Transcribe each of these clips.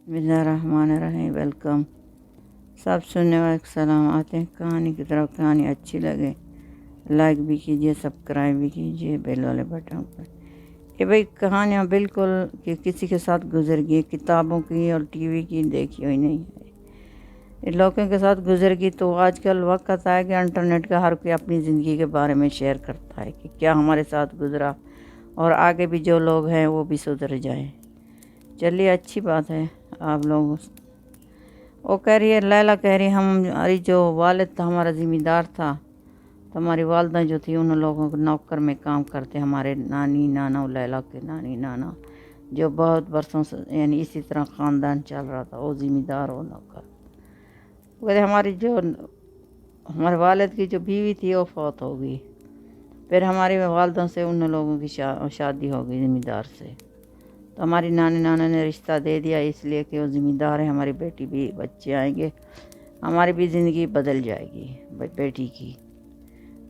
बिस्मिल्लाहिर्रहमानिर्रहीम। वेलकम। सब सुनने वाले को सलाम। आते हैं कहानी की तरफ। कहानी अच्छी लगे लाइक भी कीजिए, सब्सक्राइब भी कीजिए बेल वाले बटन पर। ये भाई कहानियाँ बिल्कुल कि किसी के साथ गुजर गई, किताबों की और टीवी की देखी हुई नहीं है, ये लोगों के साथ गुजर गई। तो आजकल वक्त आया कि इंटरनेट का हर कोई अपनी ज़िंदगी के बारे में शेयर करता है कि क्या हमारे साथ गुजरा, और आगे भी जो लोग हैं वो भी सुधर जाएं। चलिए, अच्छी बात है। आप लोग, वो कह रही है, लैला कह रही, हमारी जो वालिद था हमारा ज़िम्मेदार था, तो हमारी वालदा जो थी उन लोगों को नौकर में काम करते, हमारे नानी नाना, लैला के नानी नाना, जो बहुत बरसों से यानी इसी तरह ख़ानदान चल रहा था, वो ज़िम्मेदार हो नौकर। वो कहते हमारी जो हमारे वालिद की जो बीवी थी वो फौत हो गई। फिर हमारी वालदों से उन लोगों की शादी हो गई ज़िम्मेदार से। तो हमारी नानी नाना ने रिश्ता दे दिया, इसलिए कि वो ज़िम्मेदार है, हमारी बेटी भी, बच्चे आएंगे, हमारी भी ज़िंदगी बदल जाएगी। बेटी की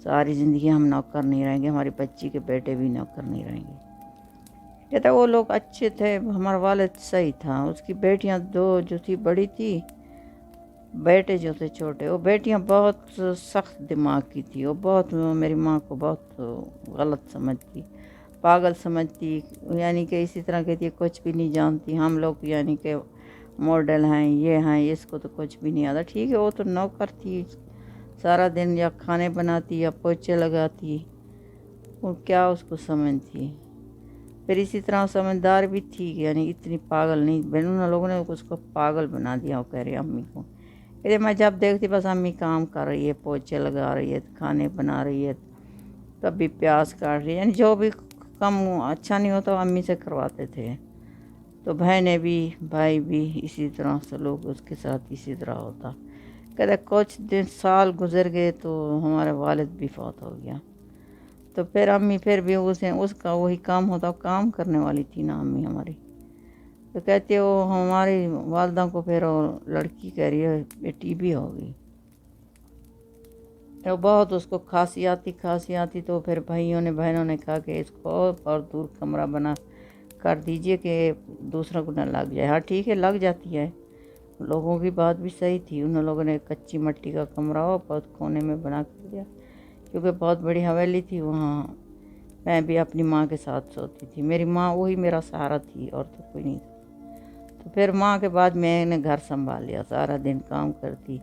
सारी ज़िंदगी हम नौकर नहीं रहेंगे, हमारी बच्ची के बेटे भी नौकर नहीं रहेंगे। कहता वो लोग अच्छे थे, हमारा वालिद सही था। उसकी बेटियां दो जो थी बड़ी थी, बेटे जो थे छोटे, वो बेटियां बहुत सख्त दिमाग की थी। वो बहुत मेरी माँ को बहुत गलत समझती, पागल समझती, यानी कि इसी तरह कहती है कुछ भी नहीं जानती, हम लोग यानी कि मॉडल हैं, ये हैं, इसको तो कुछ भी नहीं आता। ठीक है, वो तो नौकर थी, सारा दिन या खाने बनाती या पोछे लगाती, वो क्या उसको समझ थी। फिर इसी तरह समझदार भी थी, यानी इतनी पागल नहीं। उन लोगों ने उसको पागल बना दिया। वो कह रही अम्मी को, कहते मैं जब देखती बस अम्मी काम कर रही है, पोछे लगा रही है, खाने बना रही है, कभी प्याज काट रही है, यानी जो भी कम अच्छा नहीं होता अम्मी से करवाते थे। तो बहनें भी, भाई भी, इसी तरह से लोग उसके साथ इसी तरह होता। कहते कुछ दिन साल गुजर गए तो हमारे वालिद भी फौत हो गया। तो फिर अम्मी फिर भी उसका वही काम होता, काम करने वाली थी ना अम्मी हमारी। तो कहती है वो हमारी वालदा को फिर लड़की कह रही है बेटी भी हो गई। तो बहुत उसको खांसी आती। तो फिर भाइयों ने बहनों ने कहा कि इसको और दूर कमरा बना कर दीजिए कि दूसरा को न लग जाए। हाँ ठीक है, लग जाती है। लोगों की बात भी सही थी। उन लोगों ने कच्ची मट्टी का कमरा हो बहुत कोने में बना कर दिया, क्योंकि बहुत बड़ी हवेली थी वहाँ। मैं भी अपनी माँ के साथ सोती थी। मेरी माँ वही मेरा सहारा थी, और तो कोई नहीं था। तो फिर माँ के बाद मैंने घर संभाल लिया, सारा दिन काम करती।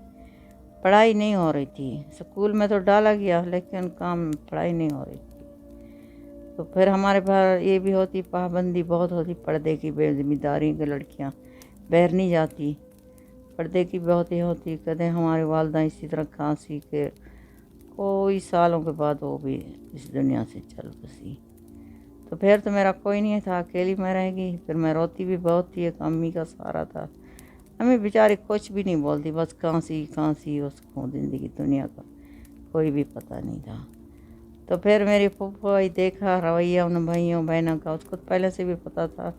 पढ़ाई नहीं हो रही थी, स्कूल में तो डाला गया लेकिन पढ़ाई नहीं हो रही थी। तो फिर हमारे पास ये भी होती, पाबंदी बहुत होती पर्दे की, बेजिम्मेदारी की लड़कियाँ बाहर नहीं जाती, पर्दे की बहुत ही होती। कहते हमारी वालदा इसी तरह खांसी के कोई सालों के बाद वो भी इस दुनिया से चल बसी। तो फिर तो मेरा कोई नहीं था, अकेली मैं रह गई। फिर मैं रोती भी बहुत थी, एक अम्मी का सहारा था। अम्मी बेचारी कुछ भी नहीं बोलती, बस खांसी, उसको ज़िंदगी दुनिया का कोई भी पता नहीं था। तो फिर मेरी फूफा देखा रवैया उन भाइयों बहनों का, उसको पहले से भी पता था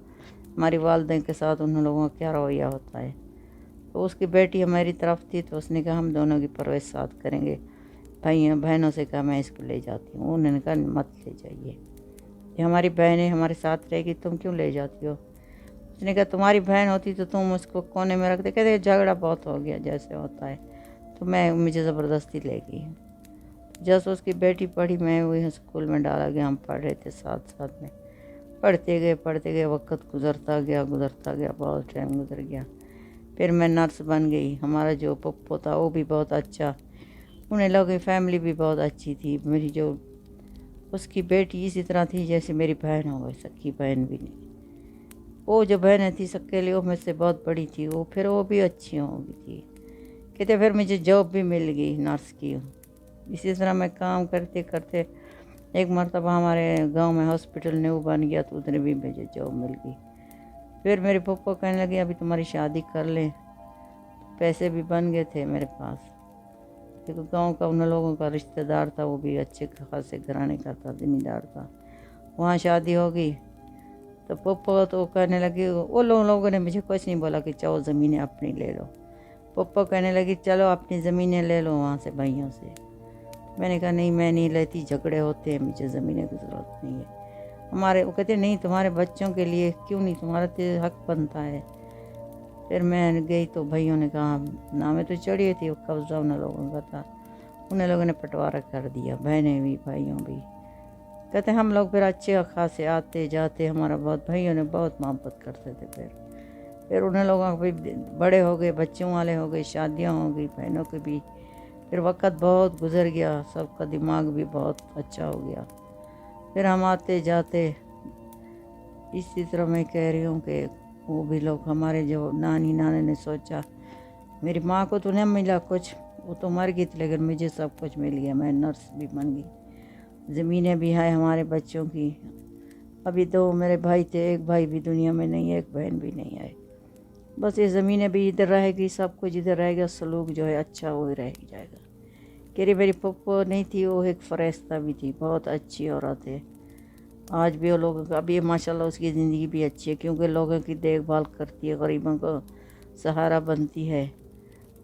हमारी वालदें के साथ उन लोगों का क्या रवैया होता है। तो उसकी बेटी हमारी तरफ थी, तो उसने कहा हम दोनों की परवरिश साथ करेंगे। भाइयों बहनों से कहा मैं इसको ले जाती हूँ। उन्होंने कहा मत ले जाइए, ये हमारी बहनें हमारे साथ रहेगी, तुम क्यों ले जाती हो। उसने कहा तुम्हारी बहन होती तो तुम उसको कोने में रख दे। कहते झगड़ा बहुत हो गया जैसे होता है, तो मुझे ज़बरदस्ती ले गई। जैसे उसकी बेटी पढ़ी, मैं वही स्कूल में डाला गया, हम पढ़ रहे थे साथ साथ में। पढ़ते गए वक्त गुजरता गया, बहुत टाइम गुजर गया। फिर मैं नर्स बन गई। हमारा जो पप्पो था वो भी बहुत अच्छा, उन्हें लोगों की फैमिली भी बहुत अच्छी थी। मेरी जो उसकी बेटी इसी तरह थी जैसे मेरी बहन हो गई, सख्ी बहन भी नहीं। वो जो बहनें थी सकेली, वो मुझसे बहुत बड़ी थी, वो भी अच्छी हो गई थी। कहते फिर मुझे जॉब भी मिल गई नर्स की। इसी तरह मैं काम करते करते एक मरतबा हमारे गांव में हॉस्पिटल न्यू बन गया, तो उधर भी मुझे जॉब मिल गई। फिर मेरे पप्पा कहने लगे अभी तुम्हारी शादी कर लें। पैसे भी बन गए थे मेरे पास, क्योंकि गांव का उन लोगों का रिश्तेदार था, वो भी अच्छे खासे घराने का था, ज़मींदार था। वहाँ शादी हो गई। तो पप्पा तो कहने लगे, वो लोगों ने मुझे कुछ नहीं बोला कि चाहो ज़मीनें अपनी ले लो। पप्पा कहने लगी चलो अपनी ज़मीनें ले लो वहाँ से भाइयों से। मैंने कहा नहीं, मैं नहीं लेती, झगड़े होते हैं, मुझे ज़मीनें की ज़रूरत नहीं है। वो कहते नहीं, तुम्हारे बच्चों के लिए क्यों नहीं, तुम्हारा तो हक बनता है। پھر میں گئی تو بھائیوں نے کہا نامے تو چڑھی تھی، وہ قبضہ ان لوگوں کا تھا، انہیں لوگوں نے پٹوارہ کر دیا، بہنیں بھی بھائیوں بھی۔ کہتے ہم لوگ پھر اچھے خاصے آتے جاتے، ہمارا بہت بھائیوں نے بہت محبت کرتے تھے۔ پھر انہیں لوگوں کو بھی بڑے ہو گئے، بچوں والے ہو گئے، شادیاں ہو گئی بہنوں کے بھی، پھر وقت بہت گزر گیا، سب کا دماغ بھی بہت اچھا ہو گیا، پھر ہم آتے جاتے۔ اسی طرح میں کہہ رہی ہوں کہ وہ بھی لوگ ہمارے جو نانے نے سوچا میری ماں کو تو نہیں ملا کچھ، وہ تو مر گئی تھی، لیکن مجھے سب کچھ مل گیا، میں نرس بھی بن گئی، زمینیں بھی ہیں ہمارے بچوں کی۔ ابھی دو میرے بھائی تھے، ایک بھائی بھی دنیا میں نہیں ہے، ایک بہن بھی نہیں آئے، بس یہ زمینیں بھی ادھر رہے گی، سب کچھ ادھر رہے گا، سلوک جو ہے اچھا وہ رہ جائے گا۔ کہ میری پپو نہیں تھی، وہ ایک فرشتہ بھی تھی، بہت اچھی عورت ہے، آج بھی وہ لوگوں کا ابھی ماشاءاللہ اس کی زندگی بھی اچھی ہے، کیونکہ لوگوں کی دیکھ بھال کرتی ہے، غریبوں کو سہارا بنتی ہے۔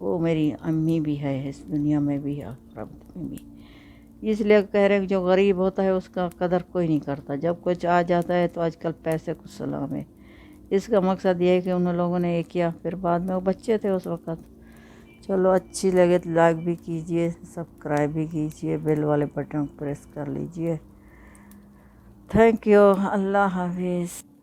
وہ میری امی بھی ہے، اس دنیا میں بھی ہے، آخرت میں بھی۔ اس لیے کہہ رہے ہیں کہ جو غریب ہوتا ہے اس کا قدر کوئی نہیں کرتا، جب کچھ آ جاتا ہے تو آج کل پیسے کو سلام ہے۔ اس کا مقصد یہ ہے کہ ان لوگوں نے یہ کیا، پھر بعد میں وہ بچے تھے اس وقت۔ چلو اچھی لگے تو لائک بھی کیجئے، سبسکرائب بھی کیجئے، بیل والے بٹن پریس کر لیجئے۔ تھینک یو، اللہ حافظ۔